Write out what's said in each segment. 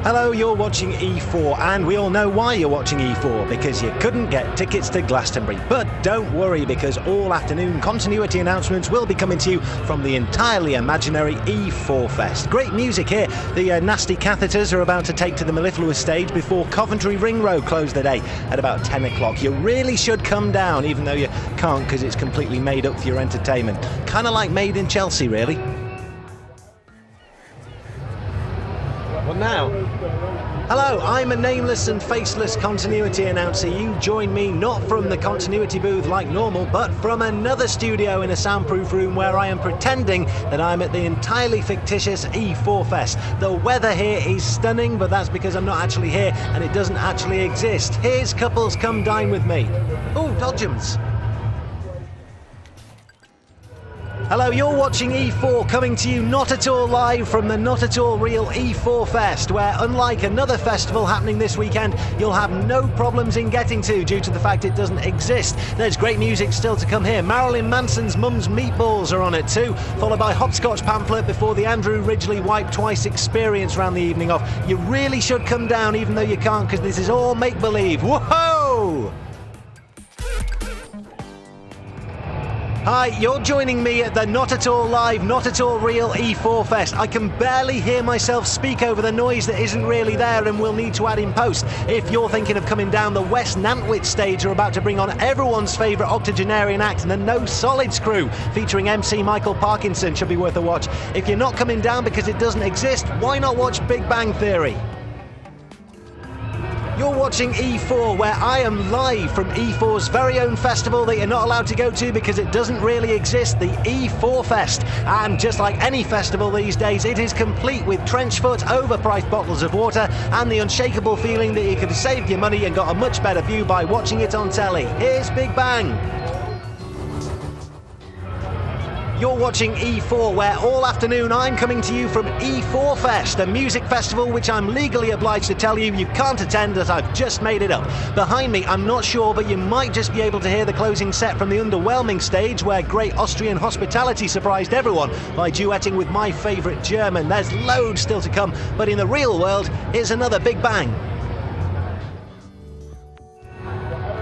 Hello, you're watching E4, and we all know why you're watching E4, because you couldn't get tickets to Glastonbury. But don't worry, because all afternoon continuity announcements will be coming to you from the entirely imaginary E4Fest. Great music here. The Nasty Catheters are about to take to the mellifluous stage before Coventry Ring Road close the day at about 10 o'clock. You really should come down, even though you can't because it's completely made up for your entertainment. Kind of like Made in Chelsea, really. What now? Hello, I'm a nameless and faceless continuity announcer. You join me not from the continuity booth like normal, but from another studio in a soundproof room where I am pretending that I'm at the entirely fictitious E4Fest. The weather here is stunning, but that's because I'm not actually here and it doesn't actually exist. Here's Couples Come Dine With Me. Oh, Dodgems. Hello, you're watching E4, coming to you not at all live from the not at all real E4Fest, where unlike another festival happening this weekend, you'll have no problems in getting to due to the fact it doesn't exist. There's great music still to come here. Marilyn Manson's Mum's Meatballs are on it too, followed by Hopscotch Pamphlet before the Andrew Ridgeley Wipe Twice experience round the evening off. You really should come down even though you can't, because this is all make-believe. Whoa! Hi, you're joining me at the not at all live, not at all real E4Fest. I can barely hear myself speak over the noise that isn't really there and will need to add in post. If you're thinking of coming down, the West Nantwich stage are about to bring on everyone's favourite octogenarian act, the No Solids crew, featuring MC Michael Parkinson. Should be worth a watch. If you're not coming down because it doesn't exist, why not watch Big Bang Theory? You're watching E4, where I am live from E4's very own festival that you're not allowed to go to because it doesn't really exist, the E4Fest. And just like any festival these days, it is complete with trench foot, overpriced bottles of water, and the unshakable feeling that you could have saved your money and got a much better view by watching it on telly. Here's Big Bang. You're watching E4, where all afternoon I'm coming to you from E4Fest, a music festival which I'm legally obliged to tell you can't attend as I've just made it up. Behind me, I'm not sure, but you might just be able to hear the closing set from the underwhelming stage where great Austrian hospitality surprised everyone by duetting with my favourite German. There's loads still to come, but in the real world, here's another Big Bang.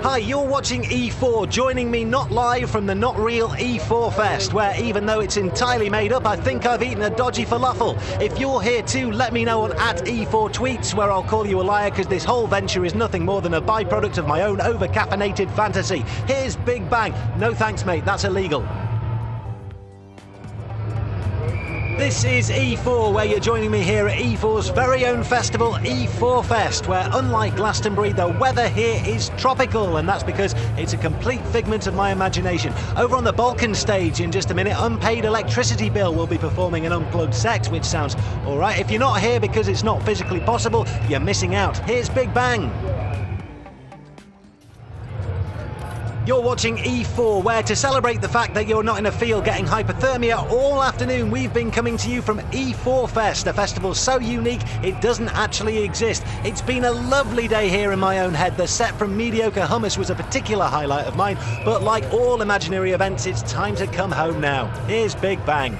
Hi, you're watching E4, joining me not live from the not real E4Fest, where even though it's entirely made up, I think I've eaten a dodgy falafel. If you're here too, let me know on @E4Tweets, where I'll call you a liar because this whole venture is nothing more than a byproduct of my own over-caffeinated fantasy. Here's Big Bang. No thanks, mate, that's illegal. This is E4, where you're joining me here at E4's very own festival, E4Fest, where unlike Glastonbury, the weather here is tropical, and that's because it's a complete figment of my imagination. Over on the Balkan stage in just a minute, Unpaid Electricity Bill will be performing an unplugged set, which sounds alright. If you're not here because it's not physically possible, you're missing out. Here's Big Bang. You're watching E4, where to celebrate the fact that you're not in a field getting hypothermia all afternoon, we've been coming to you from E4Fest, a festival so unique it doesn't actually exist. It's been a lovely day here in my own head. The set from Mediocre Hummus was a particular highlight of mine, but like all imaginary events, it's time to come home now. Here's Big Bang.